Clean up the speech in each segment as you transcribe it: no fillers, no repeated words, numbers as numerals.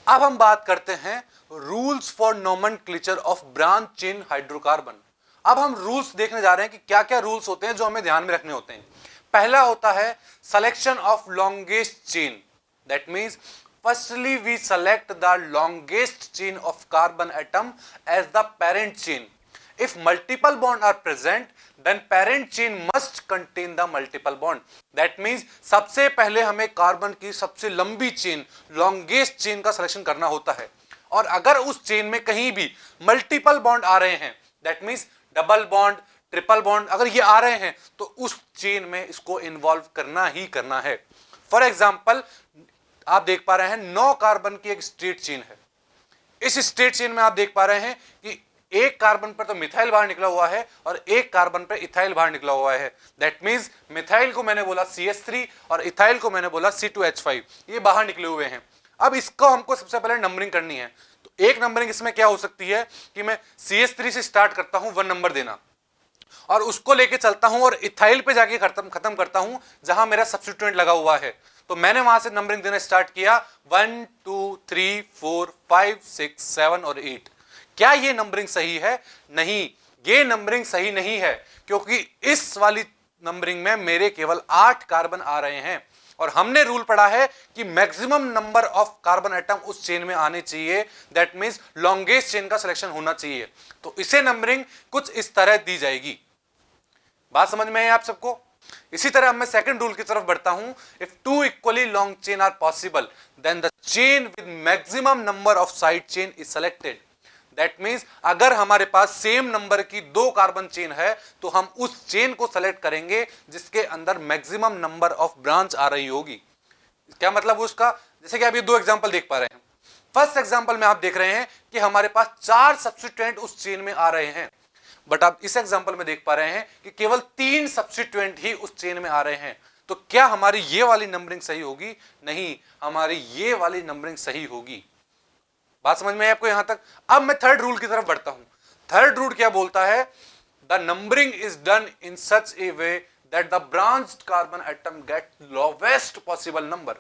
अब हम बात करते हैं rules for nomenclature of branch chain hydrocarbon. अब हम रूल्स देखने जा रहे हैं कि क्या क्या रूल्स होते हैं जो हमें ध्यान में रखने होते हैं। पहला होता है selection of longest chain. That means firstly we select the longest chain of carbon atom as the parent chain. If multiple bonds are present, then parent chain must contain the multiple bond. That means सबसे पहले हमें carbon की सबसे लंबी chain, longest chain का selection करना होता है। और अगर उस चेन में कहीं भी मल्टीपल बॉन्ड आ रहे हैं, that means double bond, triple bond अगर ये आ रहे हैं, तो उस चेन में इसको इन्वॉल्व करना ही करना है। फॉर एग्जाम्पल आप देख पा रहे हैं 9 कार्बन की एक स्ट्रेट चेन है। इस स्ट्रेट चेन में आप देख पा रहे हैं कि एक कार्बन पर तो मिथाइल बाहर निकला हुआ है और एक कार्बन पर इथाइल बाहर निकला हुआ है। दैट मींस मिथाइल को मैंने बोला CH3 और इथाइल को मैंने बोला C2H5, ये बाहर निकले हुए हैं। अब इसको हमको सबसे पहले नंबरिंग करनी है। तो एक नंबरिंग इसमें क्या हो सकती है कि मैं CH3 से स्टार्ट करता हूं 1 नंबर देना, और उसको लेके चलता हूं और इथाइल पे जाके खत्म करता हूं जहां मेरा सब्स्टिट्यूएंट लगा हुआ है। तो मैंने वहां से नंबरिंग देना स्टार्ट किया 1 2 3 4 5 6 7 और 8। क्या ये नंबरिंग सही है? नहीं, ये नंबरिंग सही नहीं है, क्योंकि इस वाली नंबरिंग में मेरे केवल 8 कार्बन आ रहे हैं और हमने रूल पढ़ा है कि maximum number of carbon atom उस चेन में आने चाहिए। दैट मींस लॉन्गेस्ट चेन का सिलेक्शन होना चाहिए। तो इसे नंबरिंग कुछ इस तरह दी जाएगी। बात समझ में है आप सबको? इसी तरह मैं सेकंड रूल की तरफ बढ़ता हूं। If 2 equally long chain are possible, then the chain with maximum number of side chain is selected. That means अगर हमारे पास सेम नंबर की 2 कार्बन चेन है, तो हम उस चेन को सेलेक्ट करेंगे जिसके अंदर मैक्सिमम नंबर ऑफ ब्रांच आ रही होगी। क्या मतलब उसका? जैसे कि आप ये 2 एग्जांपल देख पा रहे हैं। फर्स्ट एग्जांपल में आप देख रहे हैं कि हमारे पास 4 सब्स्टिट्यूएंट उस चेन में आ रहे हैं, बट आप इस एग्जांपल में देख पा रहे हैं कि केवल 3 सब्स्टिट्यूएंट ही उस चेन में आ रहे हैं। तो क्या हमारी ये वाली नंबरिंग सही होगी? नहीं, हमारी ये वाली नंबरिंग सही होगी। बात समझ में है आपको यहां तक? अब मैं थर्ड रूल की तरफ बढ़ता हूं। थर्ड रूल क्या बोलता है? The numbering is done in such a way that the branched carbon atom get lowest possible number.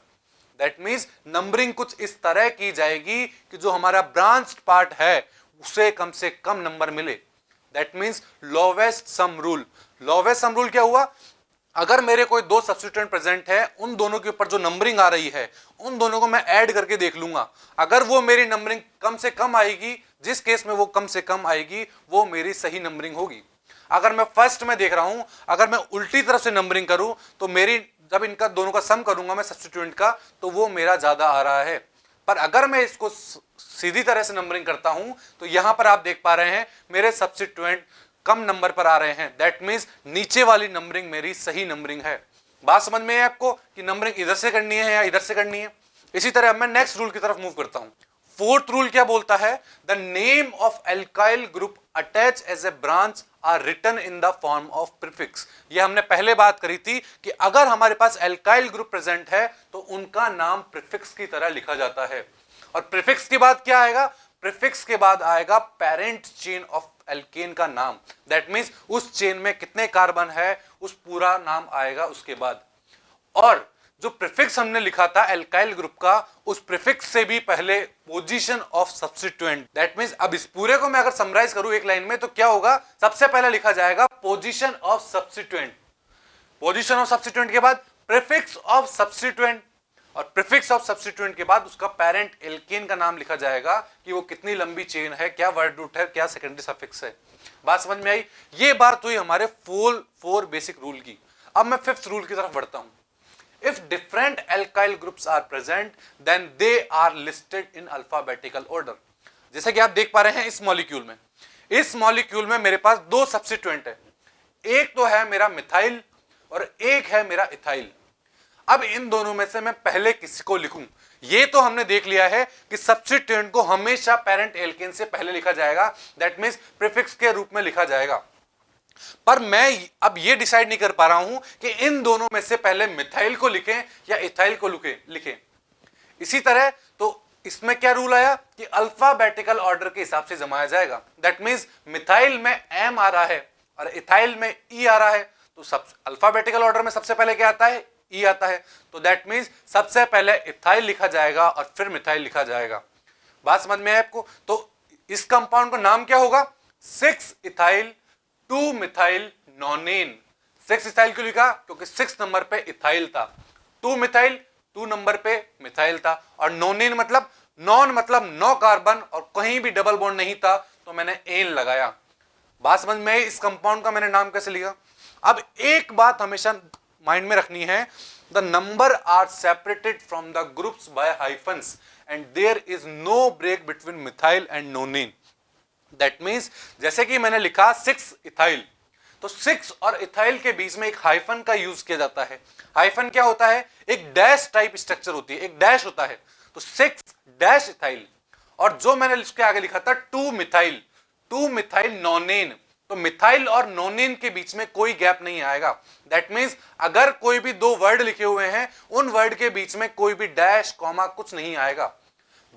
That means numbering कुछ इस तरह की जाएगी कि जो हमारा ब्रांच्ड पार्ट है उसे कम से कम नंबर मिले। That means lowest sum rule. Lowest sum rule क्या हुआ? अगर मेरे कोई 2 सब्स्टिट्यूएंट प्रेजेंट है, उन दोनों के ऊपर जो नंबरिंग आ रही है उन दोनों को मैं ऐड करके देख लूंगा। अगर वो मेरी नंबरिंग कम से कम आएगी, जिस केस में वो कम से कम आएगी, वो मेरी सही नंबरिंग होगी। अगर मैं फर्स्ट में देख रहा हूं, अगर मैं उल्टी तरफ से नंबरिंग करूं, तो मेरी जब इनका दोनों का सम करूंगा मैं सब्स्टिट्यूएंट का, तो वो मेरा ज्यादा आ रहा है। पर अगर मैं इसको सीधी तरह से नंबरिंग करता हूं, तो यहां पर आप देख पा रहे हैं मेरे सब्स्टिट्यूएंट कम नंबर पर आ रहे हैं। दैट मींस नीचे वाली नंबरिंग मेरी सही नंबरिंग है। बात समझ में है आपको कि नंबरिंग इधर से करनी है या इधर से करनी है? इसी तरह मैं नेक्स्ट रूल की तरफ मूव करता हूं। फोर्थ रूल क्या बोलता है? The name of alkyl group attach as a branch are written in the form of prefix. ये हमने पहले बात करी थी कि अगर हमारे पास एल्काइल ग्रुप प्रेजेंट है तो उनका नाम प्रीफिक्स की तरह लिखा जाता है। और प्रीफिक्स के बाद क्या आएगा? प्रीफिक्स के बाद आएगा पेरेंट चेन ऑफ एल्केन का नाम। दैट मींस उस चेन में कितने कार्बन है उस पूरा नाम आएगा उसके बाद। और जो प्रीफिक्स हमने लिखा था एल्काइल ग्रुप का, उस प्रीफिक्स से भी पहले position of substituent. That means अब इस पूरे को मैं अगर समराइज करूं एक लाइन में, तो क्या होगा? सबसे पहले लिखा जाएगा position of substituent. Position of substituent के बाद प्रीफिक्स ऑफ सब्स्टिट्यूएंट, और प्रीफिक्स ऑफ सब्स्टिट्यूएंट के बाद उसका पेरेंट एल्केन का नाम लिखा जाएगा कि वो कितनी लंबी चेन है, क्या वर्ड रूट है, क्या सेकेंडरी सफिक्स है। बात समझ में आई? ये बात हुई हमारे फोर बेसिक रूल की। अब मैं फिफ्थ रूल की तरफ बढ़ता हूं। If different alkyl groups are present, then they are listed in alphabetical order. जैसे कि आप देख पा रहे हैं इस मॉलिक्यूल में मेरे पास 2 सब्स्टिट्यूएंट है। एक तो है मेरा मिथाइल और एक है मेरा इथाइल। अब इन दोनों में से मैं पहले किसी को लिखूं? ये तो हमने देख लिया है कि सब्स्टिट्यूएंट को हमेशा पेरेंट एल्केन से पहले लिखा जाएगा। दैट मींस प्रीफिक्स के रूप में लिखा जाएगा। पर मैं अब ये डिसाइड नहीं कर पा रहा हूं कि इन दोनों में से पहले मिथाइल को लिखें या इथाइल को लिखें। इसी तरह तो इसमें क्या रूल आया कि अल्फाबेटिकल ऑर्डर के हिसाब से जमाया जाएगा। दैट मींस मिथाइल में एम आ रहा है और इथाइल में ई आ रहा है, तो सब अल्फाबेटिकल ऑर्डर में सबसे पहले क्या आता है? ई आता है। तो दैट मींस सबसे पहले इथाइल लिखा जाएगा और फिर मिथाइल लिखा जाएगा। बात समझ में आए आपको? तो इस कंपाउंड का नाम क्या होगा? 6 इथाइल 2 मिथाइल नोनेन। 6 इथाइल क्यों लिखा? क्योंकि 6 नंबर पे इथाइल था, 2 मिथाइल 2 नंबर पे मिथाइल था, और नोनेन मतलब नॉन मतलब 9 कार्बन और कहीं भी डबल बॉन्ड नहीं था, तो मैंने एन लगाया। बात समझ में आई? इस कंपाउंड का मैंने नाम कैसे लिया? अब एक बात हमेशा माइंड में रखनी है, the number are separated from the groups by hyphens and there is no break between methyl and nonane. That means जैसे कि मैंने लिखा 6 इथाइल, तो 6 और इथाइल के बीच में एक हाइफन का यूज किया जाता है। हाइफन क्या होता है? एक डैश टाइप स्ट्रक्चर होती है, एक डैश होता है, तो 6 डैश इथाइल, और जो मैंने इसके आगे लिखा था 2 मिथाइल नोनेन, तो मिथाइल और नोनेन के बीच में कोई गैप नहीं आएगा। दैट मीन्स अगर कोई भी दो वर्ड लिखे हुए हैं, उन वर्ड के बीच में कोई भी डैश कॉमा कुछ नहीं आएगा।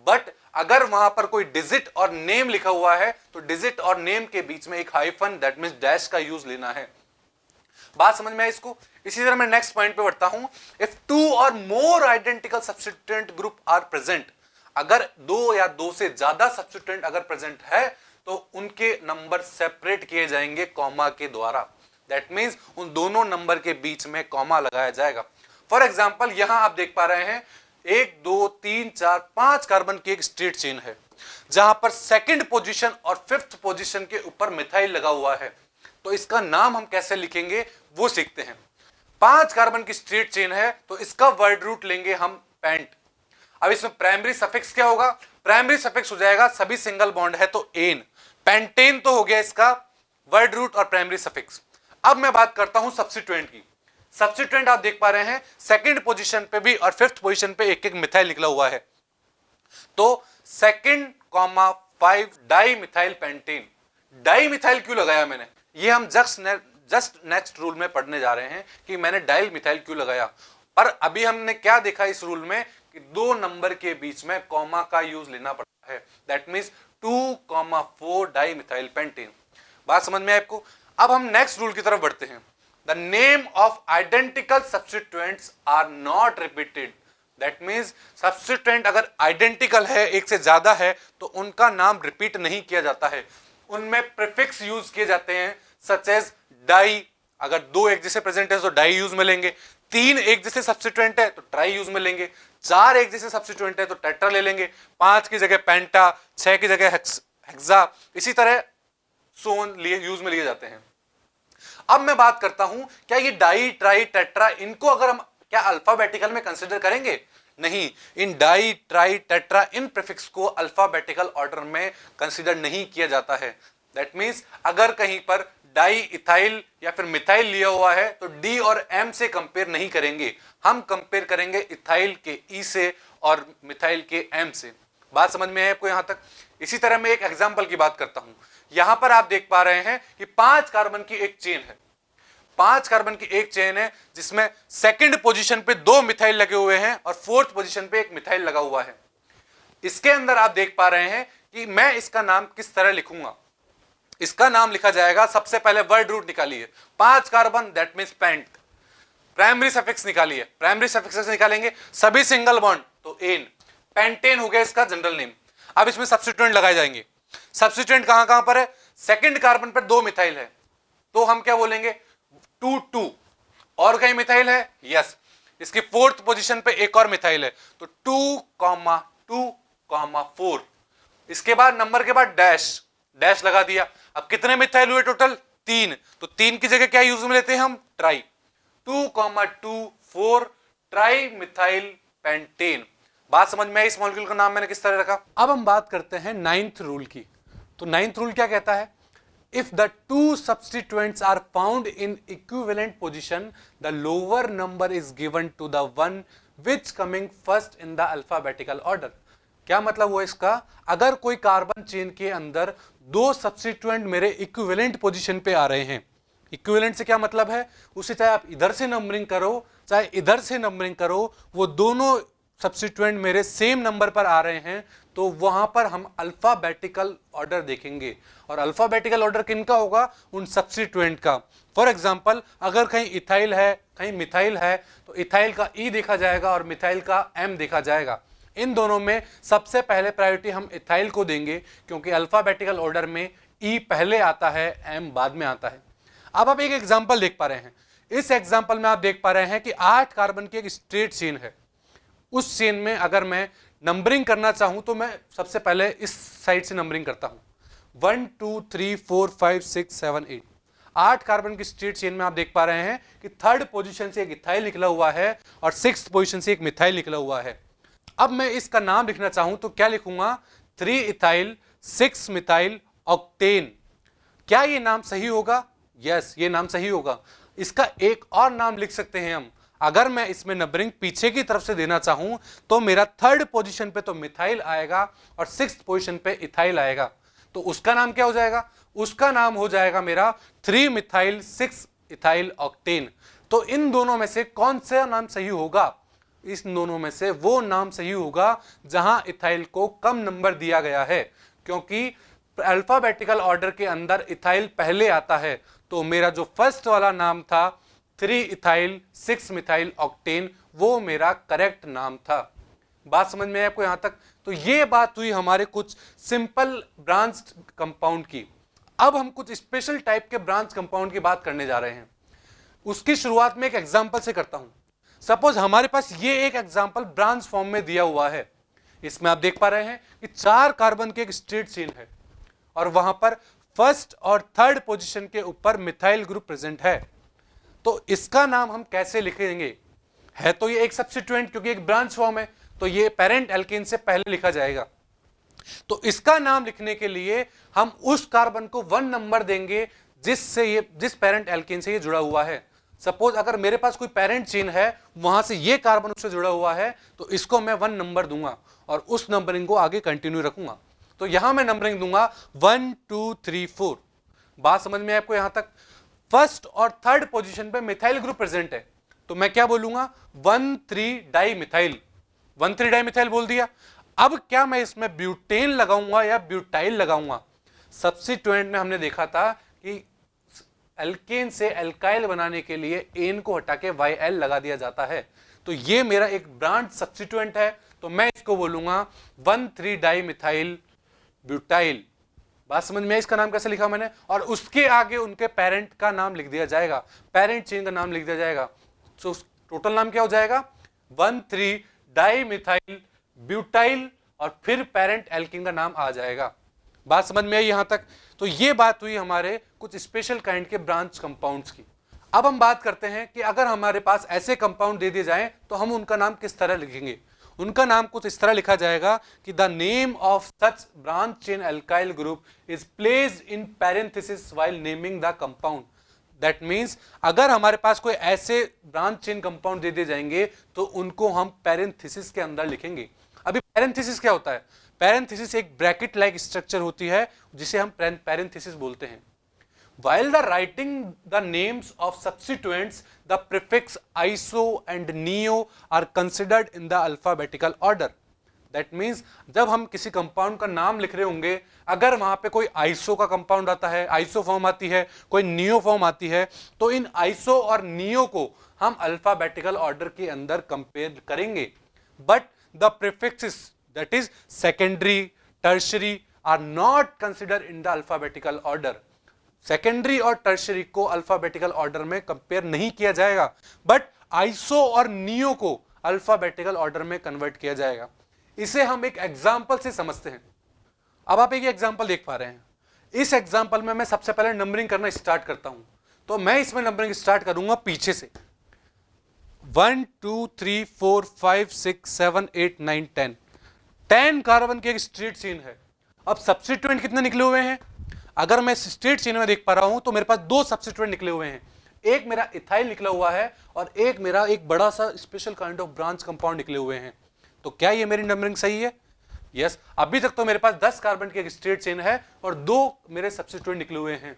बट अगर वहां पर कोई डिजिट और नेम लिखा हुआ है, तो डिजिट और नेम के बीच में एक हाइफन दैट मीन्स डैश का यूज लेना है। बात समझ में आई इसको? इसी तरह मैं नेक्स्ट पॉइंट पे बढ़ता हूं। इफ 2 और more identical substituent group are present, अगर 2 या 2 से ज्यादा सब्स्टिट्यूएंट अगर प्रेजेंट है, तो उनके नंबर सेपरेट किए जाएंगे कॉमा के द्वारा। दैट मीन्स उन दोनों नंबर के बीच में कॉमा लगाया जाएगा। फॉर एग्जाम्पल यहां आप देख पा रहे हैं 1 2 3 4 5 कार्बन की एक स्ट्रेट चेन है, जहां पर सेकंड पोजीशन और 5th पोजीशन के ऊपर मिथाइल लगा हुआ है। तो इसका नाम हम कैसे लिखेंगे वो सीखते हैं। 5 कार्बन की स्ट्रेट चेन है, तो इसका वर्ड रूट लेंगे हम पेंट। अब इसमें प्राइमरी सफिक्स क्या होगा? प्राइमरी सफिक्स हो जाएगा, सभी सिंगल बॉन्ड है तो एन, पेंटेन तो हो गया इसका वर्ड रूट और प्राइमरी सफिक्स। अब मैं बात करता हूं सब्स्टिट्यूएंट की। सब्स्टिट्यूएंट आप देख पा रहे हैं सेकंड पोजीशन पे भी और 5th पोजीशन पे एक एक मिथाइल निकला हुआ है, तो 2,5 di methyl pentane. Di methyl क्यों लगाया मैंने? ये हम जस्ट नेक्स्ट रूल में पढ़ने जा रहे हैं कि मैंने डाई मिथाइल क्यों लगाया। पर अभी हमने क्या देखा इस रूल में कि 2 नंबर के बीच में कॉमा का यूज लेना पड़ता है। That means 2,4 di methyl pentane. बात समझ में आपको? अब हम नेक्स्ट रूल की तरफ बढ़ते हैं। The name of identical substituents are not repeated. That means substituent अगर आइडेंटिकल है, एक से ज्यादा है, तो उनका नाम रिपीट नहीं किया जाता है, उनमें प्रीफिक्स यूज किए जाते हैं, सच एज डाई। अगर 2 एक जैसे प्रेजेंट है तो डाई यूज में लेंगे, 3 एक जैसे सब्स्टिट्यूएंट है तो ट्राई यूज में लेंगे, 4 एक जैसे सब्स्टिट्यूएंट है तो टेट्रा ले लेंगे, 5 की जगह पेंटा, 6 की जगह हेक्सा, इसी तरह सोन लिए यूज में लिए जाते हैं। अब मैं बात करता हूं, क्या ये डाई ट्राई टेट्रा, इनको अगर हम क्या अल्फाबेटिकल में कंसिडर करेंगे? नहीं, इन डाई ट्राई टेट्रा इन प्रीफिक्स को अल्फाबेटिकल ऑर्डर में कंसिडर नहीं किया जाता है। दैट मीन्स अगर कहीं पर डाई इथाइल या फिर मिथाइल लिया हुआ है, तो डी और एम से कंपेयर नहीं करेंगे, हम कंपेयर करेंगे इथाइल के ई से और मिथाइल के एम से। बात समझ में है आपको यहां तक? इसी तरह मैं एक एग्जांपल की बात करता हूं। यहां पर आप देख पा रहे हैं कि 5 कार्बन की एक चेन है, 5 कार्बन की एक चेन है, जिसमें सेकंड पोजीशन पे 2 मिथाइल लगे हुए हैं और 4th पोजीशन पे एक मिथाइल लगा हुआ है। इसके अंदर आप देख पा रहे हैं कि मैं इसका नाम किस तरह लिखूंगा। इसका नाम लिखा जाएगा, सबसे पहले वर्ड रूट निकालिए, 5 carbon that means pent. Primary suffix निकालिए, प्राइमरी सफिक्स निकालेंगे, सभी सिंगल बॉन्ड तो एन, पेंटेन हो गया इसका जनरल नेम। अब इसमें सब्स्टिट्यूएंट लगाए जाएंगे। सब्स्टिट्यूएंट कहां पर है? सेकंड कार्बन पर 2 मिथाइल है, तो हम क्या बोलेंगे? 2 और कहीं मिथाइल है? यस। इसकी 4th पोजीशन पे एक और मिथाइल है, तो 2,4। इसके बाद नंबर के बाद डैश, डैश लगा दिया। अब कितने मिथाइल हुए टोटल? 3, तो 3 की जगह क्या यूज में लेते हैं हम? ट्राई। 2,2,4 tri methyl pentane. बात समझ में आई? इस मॉलिक्यूल का नाम मैंने किस तरह रखा। अब हम बात करते हैं 9th रूल की। तो 9th रूल क्या कहता है? If the 2 substituents are found in equivalent position, the lower number is given to the one which coming first in the alphabetical order. क्या मतलब हुआ इसका? अगर कोई कार्बन चेन के अंदर 2 सब्स्टिट्यूएंट मेरे इक्विवेलेंट पोजीशन पे आ रहे हैं, इक्विवेलेंट से क्या मतलब है? उसे चाहे आप इधर से नंबरिंग करो चाहे इधर से नंबरिंग करो, वो दोनों सब्स्टिट्यूएंट मेरे सेम नंबर पर आ रहे हैं, तो वहां पर हम अल्फाबेटिकल ऑर्डर देखेंगे। और अल्फाबेटिकल ऑर्डर किनका होगा? उन सब्स्टिट्यूएंट का। फॉर एग्जांपल अगर कहीं इथाइल है कहीं मिथाइल है, तो इथाइल का ई देखा जाएगा और मिथाइल का एम देखा जाएगा। इन दोनों में सबसे पहले प्रायोरिटी हम इथाइल को देंगे, क्योंकि अल्फाबेटिकल ऑर्डर में ई पहले आता है, एम बाद में आता है। अब आप एक एग्जांपल देख पा रहे हैं। इस एग्जांपल में आप देख पा रहे हैं कि 8 कार्बन की एक स्ट्रेट चेन है। उस चेन में अगर मैं नंबरिंग करना चाहूं तो मैं सबसे पहले इस साइड से नंबरिंग करता हूं, 1 2 3 4 5 6 7 8। 8 कार्बन की स्ट्रेट चेन में आप देख पा रहे हैं कि थर्ड पोजीशन से एक इथाइल निकला हुआ है और सिक्स्थ पोजीशन से एक मिथाइल निकला हुआ है। अब मैं इसका नाम लिखना चाहूं तो क्या लिखूंगा, 3 इथाइल 6 मिथाइल ऑक्टेन। क्या ये नाम सही होगा? यस, ये नाम सही होगा। इसका एक और नाम लिख सकते हैं हम। अगर मैं इसमें नंबरिंग पीछे की तरफ से देना चाहूं तो मेरा थर्ड पोजीशन पे तो मिथाइल आएगा और सिक्स्थ पोजीशन पे इथाइल आएगा। तो उसका नाम क्या हो जाएगा? उसका नाम हो जाएगा मेरा 3 मिथाइल 6 इथाइल ऑक्टेन। तो इन दोनों में से कौन सा नाम सही होगा? इस दोनों में से वो नाम सही होगा जहां इथाइल को कम नंबर दिया गया है, क्योंकि अल्फाबेटिकल ऑर्डर के अंदर इथाइल पहले आता है। तो मेरा जो फर्स्ट वाला नाम था 3 इथाइल 6 मिथाइल ऑक्टेन, वो मेरा करेक्ट नाम था। बात समझ में है आपको यहां तक? तो ये बात हुई हमारे कुछ सिंपल ब्रांच कंपाउंड की। अब हम कुछ स्पेशल टाइप के ब्रांच कंपाउंड की बात करने जा रहे हैं। उसकी शुरुआत में एक एग्जांपल से करता हूं। सपोज हमारे पास ये एक एग्जांपल ब्रांच फॉर्म में दिया हुआ है। इसमें आप देख पा रहे हैं कि 4 कार्बन की एक स्ट्रेट चेन है और वहां पर फर्स्ट और थर्ड पोजीशन के ऊपर मिथाइल ग्रुप प्रेजेंट है। तो इसका नाम हम कैसे लिखेंगे? है तो ये एक सब्स्टिट्यूएंट, क्योंकि एक ब्रांच फॉर्म है, तो ये पेरेंट एल्केन से पहले लिखा जाएगा। तो इसका नाम लिखने के लिए हम उस कार्बन को 1 नंबर देंगे जिस पेरेंट एल्केन से ये जुड़ा हुआ है। सपोज अगर मेरे पास कोई पेरेंट चेन है, वहां से ये कार्बन उससे जुड़ा हुआ है, तो इसको मैं 1 नंबर दूंगा और उस नंबरिंग को आगे कंटिन्यू रखूंगा। तो यहां मैं नंबरिंग दूंगा 1 2 3 4। बात समझ में आपको यहां तक? फर्स्ट और थर्ड पोजीशन पे मिथाइल ग्रुप प्रेजेंट है, तो मैं क्या बोलूंगा, 1 3 डाई मिथाइल। 1 3 डाई मिथाइल बोल दिया। अब क्या मैं इसमें ब्यूटेन लगाऊंगा या ब्यूटाइल लगाऊंगा? सब्स्टिट्यूएंट में हमने देखा था कि एल्केन से एल्काइल बनाने के लिए एन को हटा के YL लगा दिया जाता है। तो ये मेरा एक ब्रांच सब्स्टिट्यूएंट है, तो मैं इसको बोलूंगा 1 3 डाई मिथाइल ब्यूटाइल। बात समझ में? इसका नाम कैसे लिखा मैंने? और उसके आगे उनके पेरेंट का नाम लिख दिया जाएगा, पेरेंट चेन का नाम लिख दिया जाएगा। तो टोटल नाम क्या हो जाएगा? 1 3 डाई मिथाइल ब्यूटाइल और फिर पेरेंट एल्कीन का नाम आ जाएगा। बात समझ में आई यहां तक? तो ये बात हुई हमारे कुछ स्पेशल काइंड के ब्रांच कंपाउंड्स की। अब हम बात करते हैं कि अगर हमारे पास ऐसे कंपाउंड दे दिए जाएं तो हम उनका नाम किस तरह लिखेंगे। उनका नाम कुछ इस तरह लिखा जाएगा कि the name of such branch chain alkyl group is placed in parenthesis while naming the compound. That means अगर हमारे पास कोई ऐसे ब्रांच चेन कंपाउंड दे दिए जाएंगे तो उनको हम पैरेंथेसिस के अंदर लिखेंगे। अभी पैरेंथेसिस क्या होता है? पैरेंथेसिस एक ब्रैकेट लाइक स्ट्रक्चर होती है जिसे हम पैरेंथेसिस बोलते हैं। While the writing the names of substituents, the prefix iso and neo are considered in the alphabetical order. That means जब हम किसी कंपाउंड का नाम लिख रहे होंगे, अगर वहां पे कोई आइसो का कंपाउंड आता है, आइसो फॉर्म आती है, कोई नियो फॉर्म आती है, तो इन आइसो और नियो को हम अल्फाबेटिकल ऑर्डर के अंदर कंपेयर करेंगे। But the prefixes that is secondary, tertiary are not consider in the alphabetical order. Secondary और टर्शरी को अल्फाबेटिकल ऑर्डर में कंपेयर नहीं किया जाएगा, बट आइसो और नियो को अल्फाबेटिकल ऑर्डर में कन्वर्ट किया जाएगा। इसे हम एक एग्जांपल से समझते हैं। अब आप एक एग्जांपल देख पा रहे हैं। इस एग्जांपल में मैं सबसे पहले नंबरिंग करना स्टार्ट करता हूं, तो मैं इसमें नंबरिंग स्टार्ट करूंगा पीछे से। 1 2 3 4 5 6 7 8 9 10। 10 कार्बन की एक स्ट्रेट चेन है। अब सब्स्टिट्यूएंट कितने निकले हुए हैं? अगर मैं स्ट्रेट चेन में देख पा रहा हूं तो मेरे पास 2 सब्स्टिट्यूएंट निकले हुए हैं। एक मेरा इथाइल निकला हुआ है और एक मेरा एक बड़ा सा special kind of branch compound निकले हुए हैं। तो क्या ये मेरी नंबरिंग सही है? यस। अभी तक तो मेरे पास 10 कार्बन की एक स्ट्रेट चेन है और 2 मेरे सब्स्टिट्यूएंट निकले हुए हैं।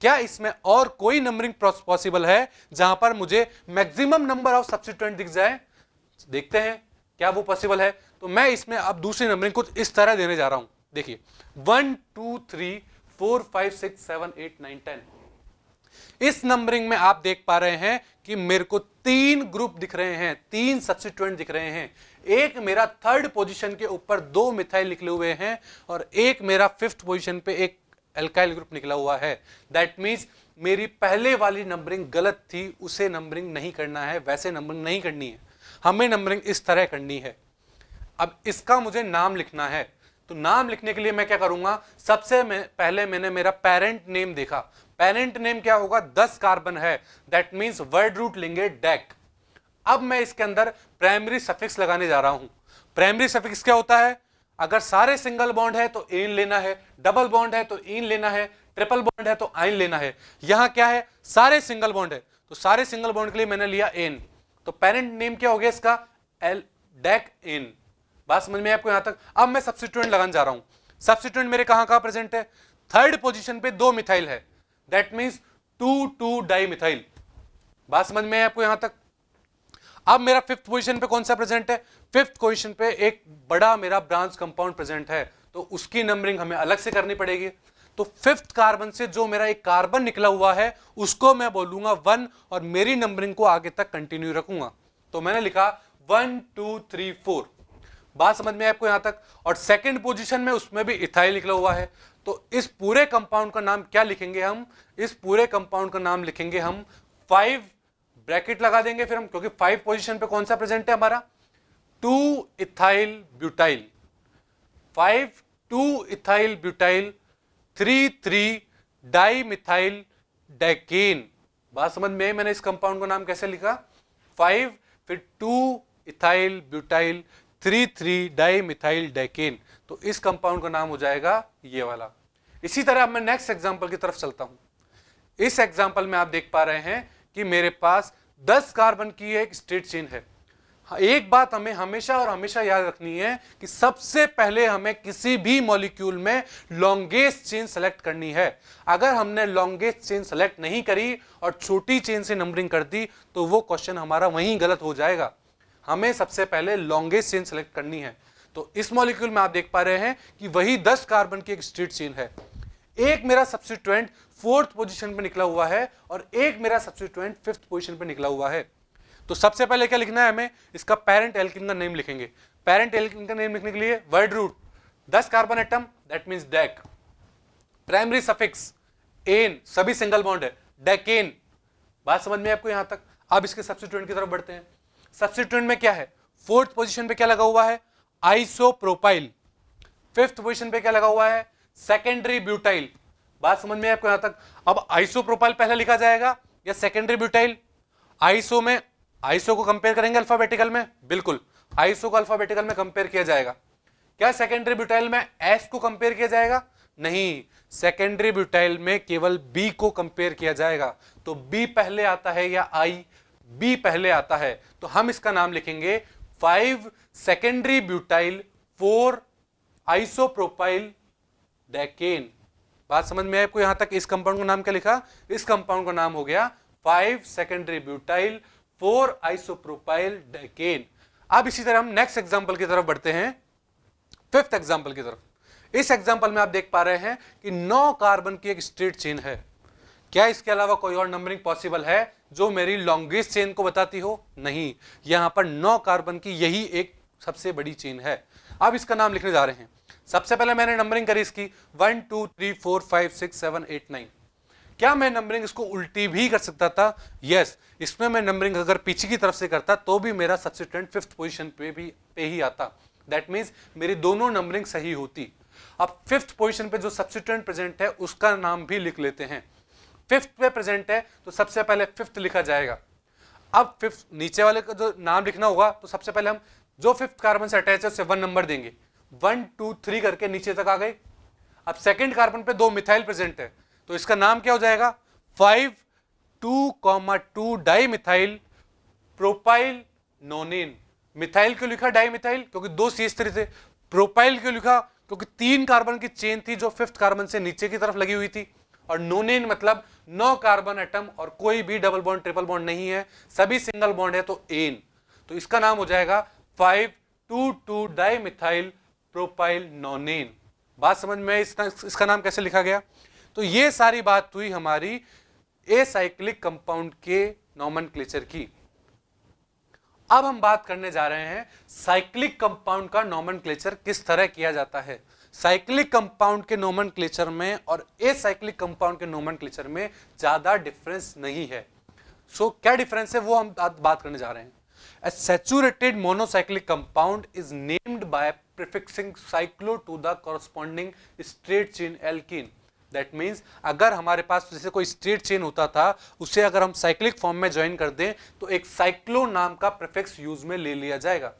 क्या इसमें और कोई नंबरिंग पॉसिबल है जहां पर मुझे मैक्सिमम नंबर ऑफ सब्स्टिट्यूएंट दिख जाए? देखते हैं क्या वो पॉसिबल है। तो मैं इसमें अब दूसरी नंबरिंग कुछ इस तरह देने जा रहा हूं। देखिए 1 2 3 4 5 6 7 8 9 10। इस नंबरिंग में आप देख पा रहे हैं कि मेरे को 3 ग्रुप दिख रहे हैं, 3 सब्स्टिट्यूएंट दिख रहे हैं। एक मेरा थर्ड पोजीशन के ऊपर 2 मिथाइल निकले हुए हैं और एक मेरा फिफ्थ पोजीशन पे एक एल्काइल ग्रुप निकला हुआ है। दैट मीन्स मेरी पहले वाली नंबरिंग गलत थी, उसे नंबरिंग नहीं करना है, वैसे नंबरिंग नहीं करनी है, हमें नंबरिंग इस तरह करनी है। अब इसका मुझे नाम लिखना है, तो नाम लिखने के लिए मैं क्या करूंगा, सबसे पहले मैंने मेरा पेरेंट नेम देखा। पेरेंट नेम क्या होगा, 10 कार्बन है, दैट मीन्स वर्ड रूट लेंगे डेक। अब मैं इसके अंदर प्राइमरी सफिक्स लगाने जा रहा हूं। प्राइमरी सफिक्स क्या होता है, अगर सारे सिंगल बॉन्ड है तो एन लेना है, डबल बॉन्ड है तो इन लेना है, ट्रिपल बॉन्ड है तो आइन लेना है। यहां क्या है, सारे सिंगल बॉन्ड है, तो सारे सिंगल बॉन्ड के लिए मैंने लिया एन, तो पेरेंट नेम क्या हो गया इसका, एल डेक एन। बात समझ में आपको यहां तक। अब मैं सब्स्टिट्यूएंट लगाने जा रहा हूं। सब्स्टिट्यूएंट मेरे कहां प्रेजेंट है, थर्ड पोजीशन पे 2 मिथाइल है, दैट मींस 2,2 डाई मिथाइल। बात समझ में आपको यहां तक। अब मेरा फिफ्थ पोजीशन पे कौन सा प्रेजेंट है, फिफ्थ पोजीशन पे एक बड़ा मेरा ब्रांच कंपाउंड प्रेजेंट है, तो उसकी नंबरिंग हमें अलग से करनी पड़ेगी। तो फिफ्थ कार्बन से जो मेरा एक कार्बन निकला हुआ है उसको मैं बोलूंगा 1 और मेरी नंबरिंग को आगे तक कंटिन्यू रखूंगा। तो मैंने लिखा 1 2 3 4। बात समझ में आपको यहां तक। और सेकंड पोजीशन में उसमें भी इथाइल निकला हुआ है, तो इस पूरे कंपाउंड का नाम क्या लिखेंगे हम, इस पूरे कंपाउंड का नाम लिखेंगे हम 5, ब्रैकेट लगा देंगे फिर हम, क्योंकि 5 पोजीशन पे कौन सा प्रेजेंट है हमारा, 2 ethyl butyl, 5 2 ethyl butyl, 3 3 di methyl decane. बात समझ में, मैंने इस कंपाउंड का नाम कैसे लिखा, 5 फिर 2 ethyl butyl 3 3 di methyl decane. तो इस कंपाउंड का नाम हो जाएगा ये वाला। इसी तरह अब मैं नेक्स्ट एग्जांपल की तरफ चलता हूं। इस एग्जांपल में आप देख पा रहे हैं कि मेरे पास 10 कार्बन की एक स्ट्रेट चेन है। एक बात हमें हमेशा और हमेशा याद रखनी है कि सबसे पहले हमें किसी भी मॉलिक्यूल में लॉन्गेस्ट चेन सेलेक्ट करनी है। अगर हमने लॉन्गेस्ट चेन सेलेक्ट नहीं करी और छोटी चेन से नंबरिंग कर दी तो वो क्वेश्चन हमारा वहीं गलत हो जाएगा। हमें सबसे पहले लॉन्गेस्ट चेन सेलेक्ट करनी है। तो इस मॉलिक्यूल में आप देख पा रहे हैं कि वही 10 कार्बन की एक स्ट्रेट चेन है। एक मेरा सब्स्टिट्यूएंट 4th पोजीशन पे निकला हुआ है और एक मेरा सब्स्टिट्यूएंट 5th पोजीशन पे निकला हुआ है। तो सबसे पहले क्या लिखना है हमें, इसका पेरेंट एल्किन का नेम लिखेंगे। पेरेंट एल्किन का नेम लिखने के लिए word root 10 carbon atom, that means dec. Primary suffix ane, सभी सिंगल बॉन्ड है, डेकेन। बात समझ में आपको यहां तक। अब इसके सब्स्टिट्यूएंट की तरफ बढ़ते हैं। सब्स्टिट्यूएंट में क्या है, 4th पोजीशन पे क्या लगा हुआ है, आइसोप्रोपाइल। 5th पोजीशन पे क्या लगा हुआ है, सेकेंडरी ब्यूटाइल। बात समझ में आपको यहां तक। अब आइसोप्रोपाइल पहले लिखा जाएगा या सेकेंडरी ब्यूटाइल, आइसो में आइसो को कंपेयर करेंगे अल्फाबेटिकल में, बिल्कुल आइसो को अल्फाबेटिकल में कंपेयर किया जाएगा। क्या सेकेंडरी ब्यूटाइल में एस को कंपेयर किया जाएगा, नहीं, सेकेंडरी ब्यूटाइल में केवल बी को कंपेयर किया जाएगा। तो बी पहले आता है या आई, बी पहले आता है, तो हम इसका नाम लिखेंगे 5 सेकेंडरी ब्यूटाइल 4 आइसोप्रोपाइल डेकेन। बात समझ में आपको यहां तक। इस कंपाउंड का नाम क्या लिखा, इस कंपाउंड का नाम हो गया 5 सेकेंडरी ब्यूटाइल 4 आइसोप्रोपाइल डेकेन। अब इसी तरह हम नेक्स्ट एग्जांपल की तरफ बढ़ते हैं, 5th एग्जांपल की तरफ। इस एग्जांपल में आप देख पा रहे हैं कि 9 कार्बन की एक स्ट्रेट चेन है। क्या इसके अलावा कोई और नंबरिंग पॉसिबल है जो मेरी लॉन्गेस्ट चेन को बताती हो, नहीं, यहां पर 9 कार्बन की यही एक सबसे बड़ी चेन है। अब इसका नाम लिखने जा रहे हैं। सबसे पहले मैंने नंबरिंग करी इसकी 1 2 3 4 5 6 7 8 9। क्या मैं नंबरिंग इसको उल्टी भी कर सकता था, यस। इसमें मैं नंबरिंग अगर पीछे की तरफ से करता तो भी मेरा सब्स्टिट्यूएंट 5th पोजीशन पे ही आता, दैट मींस मेरी दोनों नंबरिंग सही होती। अब 5th पोजीशन पे जो सब्स्टिट्यूएंट प्रेजेंट है उसका नाम भी लिख लेते हैं। 5th पे प्रेजेंट है तो सबसे पहले 5th लिखा जाएगा। अब 5th नीचे वाले का जो नाम लिखना होगा तो सबसे पहले हम जो 5th कार्बन से अटैच है उससे 1 नंबर देंगे, 1 2 3 करके नीचे तक आ गए। अब सेकंड कार्बन पे 2 मिथाइल प्रेजेंट है तो इसका नाम क्या हो जाएगा, 5 2,2 डाई मिथाइल प्रोपाइल नोनिन। मिथाइल क्यों लिखा डाई मिथाइल, क्योंकि 2 CH3 थे। प्रोपाइल क्यों लिखा, क्योंकि 3 कार्बन की चेन थी जो 5th कार्बन से नीचे की तरफ लगी हुई थी। और नोनिन मतलब 9 कार्बन एटम और कोई भी डबल बॉन्ड ट्रिपल बॉन्ड नहीं है, सभी सिंगल बॉन्ड है तो एन। तो इसका नाम हो जाएगा 5 2 2 डाई मिथाइल प्रोपाइल नोनिन। बात समझ में, इसका नाम कैसे लिखा गया। तो ये सारी बात हुई हमारी एसाइक्लिक कंपाउंड के नॉमेनक्लेचर की। अब हम बात करने जा रहे हैं साइक्लिक कंपाउंड का नॉमेनक्लेचर किस तरह किया जाता है। साइक्लिक कंपाउंड के नॉमेनक्लेचर में और एसाइक्लिक कंपाउंड के नॉमेनक्लेचर में ज्यादा डिफरेंस नहीं है। क्या डिफरेंस है वो हम बात करने जा रहे हैं। A saturated monocyclic compound is named by prefixing cyclo to the corresponding straight chain alkene. That means अगर हमारे पास जैसे कोई स्ट्रेट चेन होता था उसे अगर हम साइक्लिक फॉर्म में ज्वाइन कर दें तो एक साइक्लो नाम का प्रीफिक्स यूज में ले लिया जाएगा।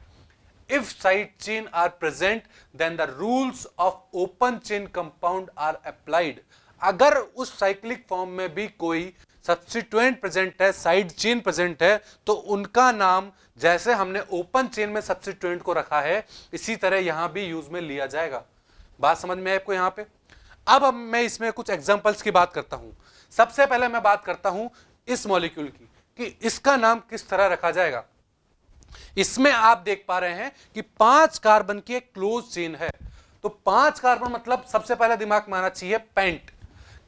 If side chain are present, then the rules of open chain compound are applied. अगर उस साइक्लिक फॉर्म में भी कोई सब्स्टिट्यूएंट प्रेजेंट है, साइड चेन प्रेजेंट है, तो उनका नाम जैसे हमने ओपन चेन में सब्स्टिट्यूएंट को रखा है इसी तरह यहां भी यूज में लिया जाएगा। बात समझ में है आपको यहां पे। अब मैं इसमें कुछ एग्जांपल्स की बात करता हूं। सबसे पहले मैं बात करता हूं इस मॉलिक्यूल की कि इसका नाम किस तरह रखा जाएगा। इसमें आप देख पा रहे हैं कि 5 कार्बन की एक क्लोज चेन है। तो 5 कार्बन मतलब सबसे पहले दिमाग में आना चाहिए पेंट।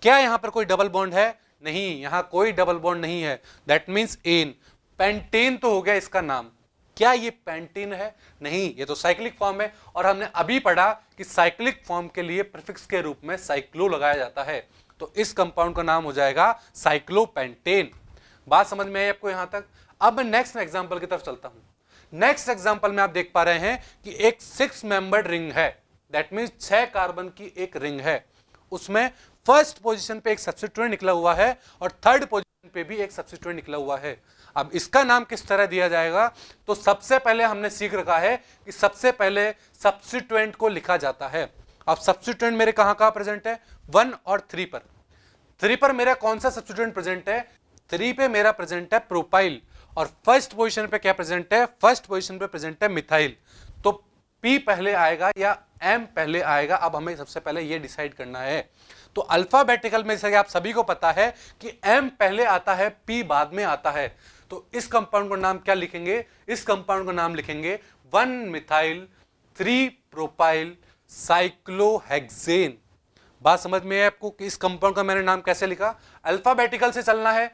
क्या यहां पर कोई डबल बॉन्ड है? नहीं, यहां कोई डबल बॉन्ड नहीं है। दैट मींस एन, पेंटेन तो हो गया इसका नाम। क्या ये पेंटेन है? नहीं, ये तो साइक्लिक फॉर्म है और हमने अभी पढ़ा कि साइक्लिक फॉर्म के लिए प्रीफिक्स के रूप में साइक्लो लगाया जाता है। तो इस कंपाउंड का नाम हो जाएगा साइक्लोपेंटेन। बात समझ में आई आपको यहां तक। अब मैं नेक्स्ट एग्जांपल की तरफ चलता हूं। नेक्स्ट एग्जांपल में आप देख पा रहे हैं कि एक 6 मेंबर्ड रिंग है। दैट मींस 6 कार्बन की एक रिंग है। उसमें फर्स्ट पोजीशन पे एक सब्स्टिट्यूएंट निकला हुआ है और थर्ड पोजीशन पे भी एक सब्स्टिट्यूएंट निकला हुआ है। अब इसका नाम किस तरह दिया जाएगा? तो सबसे पहले हमने सीख रखा है कि सबसे पहले सब्स्टिट्यूएंट को लिखा जाता है। अब सब्स्टिट्यूएंट मेरे कहां प्रेजेंट है? 1 और 3 पर। 3 पर मेरा कौन सा सब्स्टिट्यूएंट प्रेजेंट है? 3 पे मेरा प्रेजेंट है प्रोपाइल और फर्स्ट पोजीशन पे क्या प्रेजेंट है? फर्स्ट पोजीशन पे प्रेजेंट है मिथाइल। तो P पहले आएगा या M पहले आएगा? अब हमें सबसे पहले ये डिसाइड करना है। तो अल्फाबेटिकल में जैसे आप सभी को पता है कि M पहले आता है, P बाद में आता है। तो इस कंपाउंड का नाम क्या लिखेंगे? इस कंपाउंड का नाम लिखेंगे 1 मिथाइल 3 प्रोपाइल साइक्लोहेक्सेन। बात समझ में है आपको कि इस कंपाउंड का मैंने नाम कैसे लिखा? अल्फाबेटिकल से चलना है।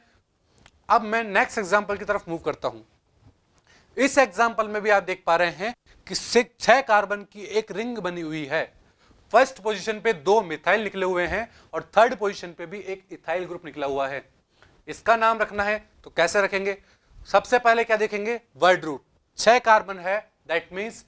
अब मैं नेक्स्ट एग्जांपल की तरफ मूव करता हूं। इस एग्जांपल में भी आप देख पा रहे हैं कि 6 कार्बन की एक रिंग बनी हुई है। फर्स्ट पोजीशन पे 2 मिथाइल निकले हुए हैं और थर्ड पोजीशन पे भी एक इथाइल ग्रुप निकला हुआ है। इसका नाम रखना है तो कैसे रखेंगे? सबसे पहले क्या देखेंगे? Word root. 6 कार्बन है, दैट मींस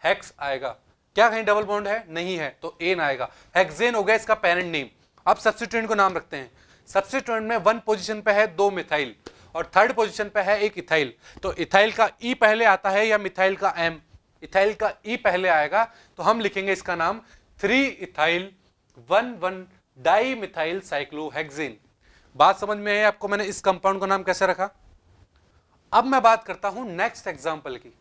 हेक्स आएगा। क्या कहीं डबल बॉन्ड है? नहीं है, तो एन आएगा। हेक्सेन हो गया इसका पेरेंट नेम। अब सब्स्टिट्यूएंट को नाम रखते हैं। सब्स्टिट्यूएंट में 1 पोजीशन पे है 2 मिथाइल और थर्ड पोजीशन पे है एक इथाइल। तो इथाइल का ई पहले आता है या मिथाइल का एम? इथाइल का ई पहले आएगा, तो हम लिखेंगे इसका नाम 3 इथाइल 1 डाई मिथाइल साइक्लोहेक्सेन। बात समझ में है आपको मैंने इस कंपाउंड का नाम कैसे रखा? अब मैं बात करता हूं नेक्स्ट एग्जांपल की।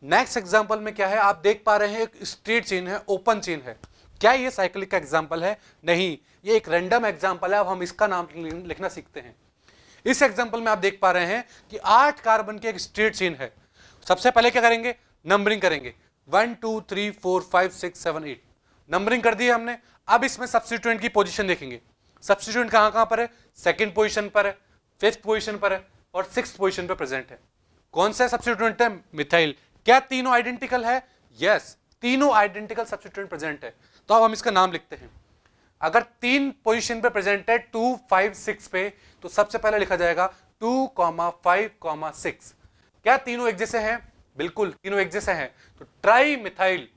नेक्स्ट एग्जांपल में क्या है? आप देख पा रहे हैं एक स्ट्रेट चेन है, ओपन चेन है। क्या ये साइक्लिक का एग्जांपल है? नहीं, ये एक रैंडम एग्जांपल है। अब हम इसका नाम लिखना सीखते हैं। इस एग्जांपल में आप देख पा रहे हैं कि 8 कार्बन की एक स्ट्रेट चेन है। सबसे पहले क्या करेंगे? नंबरिंग करेंगे। 1 2 3 4 5 6 7 8 नंबरिंग कर दी है हमने। अब इसमें सब्स्टिट्यूएंट की पोजीशन देखेंगे। सब्स्टिट्यूएंट कहां पर है? सेकंड पोजीशन पर है, 5th पोजीशन पर है और 6th पोजीशन पर प्रेजेंट है। कौन सा सब्स्टिट्यूएंट है? मिथाइल। क्या तीनों आइडेंटिकल है? यस, तीनों आइडेंटिकल सब्स्टिट्यूएंट प्रेजेंट है। तो अब हम इसका नाम लिखते हैं। अगर 3 पोजीशन पे प्रेजेंट है 2 5 6 पे, तो सबसे पहले लिखा जाएगा 2 5 6। क्या तीनों एक जैसे हैं? बिल्कुल, तीनों एक जैसे हैं। तो tri methyl,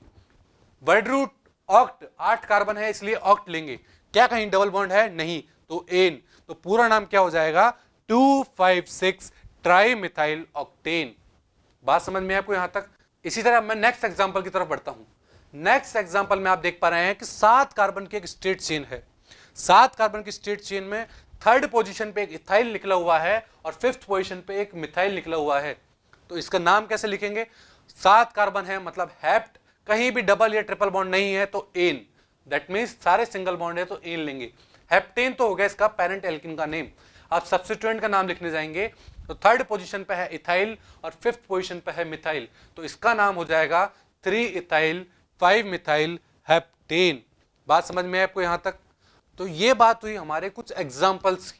word root oct, 8 carbon है इसलिए ऑक्ट लेंगे। क्या कहीं डबल बॉन्ड है? नहीं, तो एन। तो पूरा नाम क्या हो जाएगा? 2 5 6 ट्राई मिथाइल ऑक्टेन। बात समझ में आपको यहां तक? इसी तरह मैं नेक्स्ट एग्जांपल की तरफ बढ़ता हूं। नेक्स्ट एग्जांपल में आप देख पा रहे हैं कि 7 कार्बन की एक स्ट्रेट चेन है। 7 कार्बन की स्ट्रेट चेन में थर्ड पोजीशन पे एक इथाइल निकला हुआ है और 5th पोजीशन पे एक मिथाइल निकला हुआ है। तो इसका नाम कैसे लिखेंगे? 7 कार्बन है मतलब हेप्ट, कहीं भी डबल या ट्रिपल बॉन्ड नहीं है तो एन। दैट मींस सारे सिंगल बॉन्ड है तो एन लेंगे। हेप्टेन तो हो गया इसका पेरेंट एल्किन का नेम। आप सब्स्टिट्यूएंट का नाम लिखने जाएंगे तो थर्ड पोजीशन पे है इथाइल और 5th पोजीशन पे है मिथाइल। तो इसका नाम हो जाएगा 3 इथाइल 5 मिथाइल हेप्टेन। बात समझ में है आपको यहां तक? तो ये बात हुई हमारे कुछ एग्जाम्पल्स की।